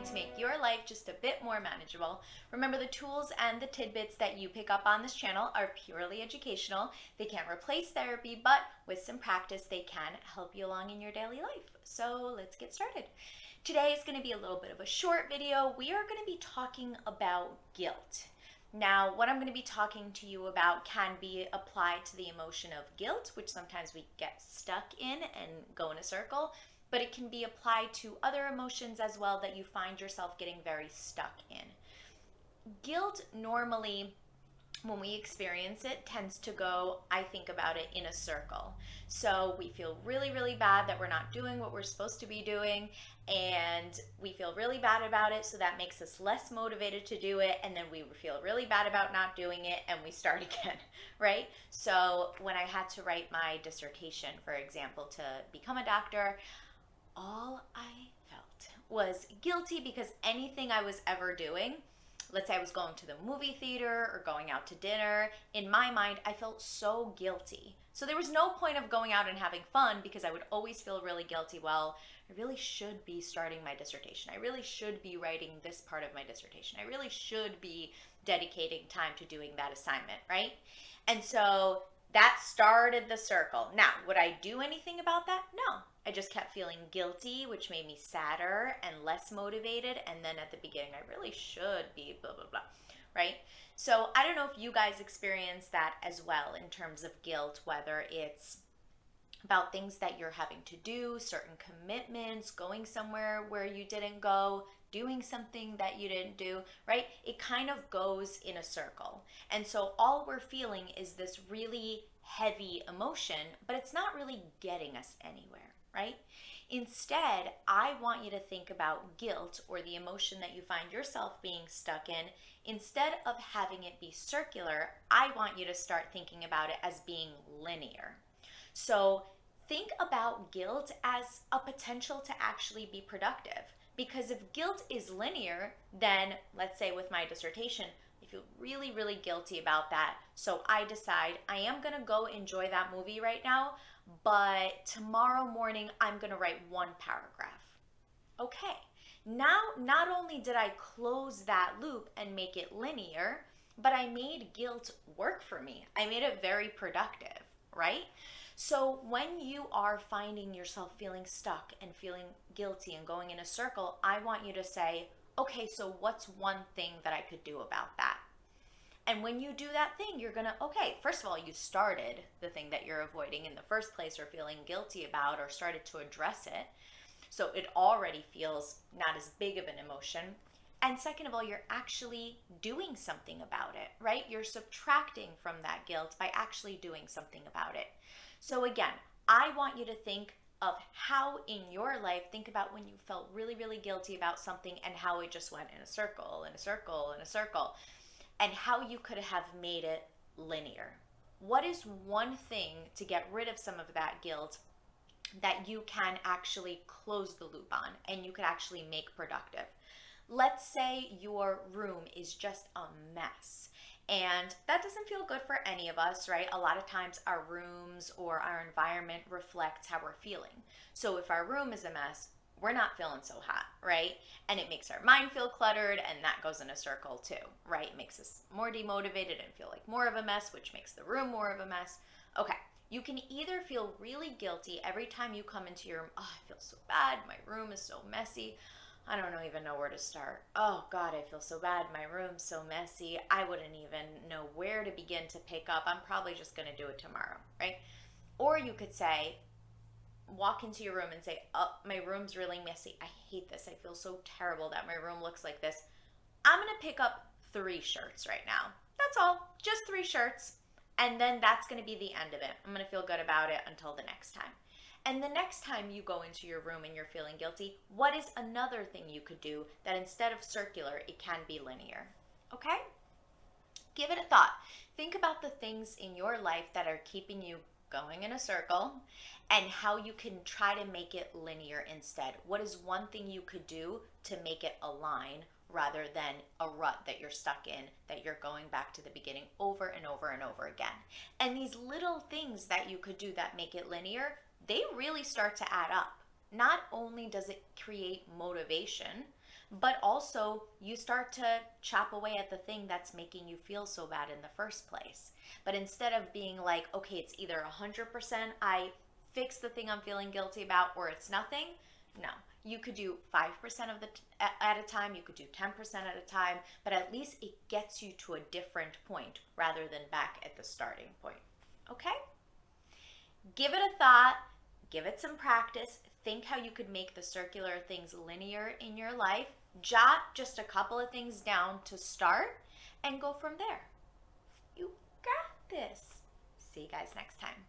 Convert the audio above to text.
to make your life just a bit more manageable. Remember, the tools and the tidbits that you pick up on this channel are purely educational. They can't replace therapy, but with some practice, they can help you along in your daily life. So let's get started. Today is going to be a little bit of a short video. We are going to be talking about guilt. Now, what I'm going to be talking to you about can be applied to the emotion of guilt, which sometimes we get stuck in and go in a circle, but it can be applied to other emotions as well that you find yourself getting very stuck in. Guilt normally, when we experience it, tends to go, I think about it in a circle. So we feel really, really bad that we're not doing what we're supposed to be doing, and we feel really bad about it, so that makes us less motivated to do it, and then we feel really bad about not doing it, and we start again, right? So when I had to write my dissertation, for example, to become a doctor, all I felt was guilty because anything I was ever doing, let's say I was going to the movie theater or going out to dinner, in my mind, I felt so guilty. So there was no point of going out and having fun because I would always feel really guilty. Well, I really should be starting my dissertation. I really should be writing this part of my dissertation. I really should be dedicating time to doing that assignment, right? And so that started the circle. Now, would I do anything about that? No. I just kept feeling guilty, which made me sadder and less motivated. And then at the beginning, I really should be blah, blah, blah, right? So I don't know if you guys experience that as well in terms of guilt, whether it's about things that you're having to do, certain commitments, going somewhere where you didn't go, doing something that you didn't do, right? It kind of goes in a circle. And so all we're feeling is this really heavy emotion, but it's not really getting us anywhere, right? Instead, I want you to think about guilt, or the emotion that you find yourself being stuck in. Instead of having it be circular, I want you to start thinking about it as being linear. So think about guilt as a potential to actually be productive. Because if guilt is linear, then let's say with my dissertation, I feel really, really guilty about that. So I decide I am going to go enjoy that movie right now, but tomorrow morning I'm going to write one paragraph. Okay, now not only did I close that loop and make it linear, but I made guilt work for me. I made it very productive, right? So when you are finding yourself feeling stuck and feeling guilty and going in a circle, I want you to say, okay, so what's one thing that I could do about that? And when you do that thing, you're gonna, okay, first of all, you started the thing that you're avoiding in the first place or feeling guilty about, or started to address it. So it already feels not as big of an emotion. And second of all, you're actually doing something about it, right? You're subtracting from that guilt by actually doing something about it. So again, I want you to think of how in your life, think about when you felt really, really guilty about something and how it just went in a circle, in a circle, in a circle, and how you could have made it linear. What is one thing to get rid of some of that guilt that you can actually close the loop on and you could actually make productive? Let's say your room is just a mess. And that doesn't feel good for any of us, right? A lot of times our rooms or our environment reflects how we're feeling. So if our room is a mess, we're not feeling so hot, right? And it makes our mind feel cluttered, and that goes in a circle too, right? It makes us more demotivated and feel like more of a mess, which makes the room more of a mess. Okay, you can either feel really guilty every time you come into your room. Oh, I feel so bad. My room is so messy. I don't even know where to start. Oh God, I feel so bad. My room's so messy. I wouldn't even know where to begin to pick up. I'm probably just going to do it tomorrow, right? Or you could say, walk into your room and say, oh, my room's really messy. I hate this. I feel so terrible that my room looks like this. I'm going to pick up 3 shirts right now. That's all. Just 3 shirts. And then that's going to be the end of it. I'm going to feel good about it until the next time. And the next time you go into your room and you're feeling guilty, what is another thing you could do that instead of circular, it can be linear? Okay? Give it a thought. Think about the things in your life that are keeping you going in a circle and how you can try to make it linear instead. What is one thing you could do to make it align rather than a rut that you're stuck in, that you're going back to the beginning over and over and over again? And these little things that you could do that make it linear, they really start to add up. not only does it create motivation, but also you start to chop away at the thing that's making you feel so bad in the first place. But instead of being like, okay, it's either 100% I fix the thing I'm feeling guilty about or it's nothing, no. You could do 5% of the at a time, you could do 10% at a time, but at least it gets you to a different point rather than back at the starting point. Okay? Give it a thought, give it some practice. Think how you could make the circular things linear in your life. Jot just a couple of things down to start and go from there. You got this. See you guys next time.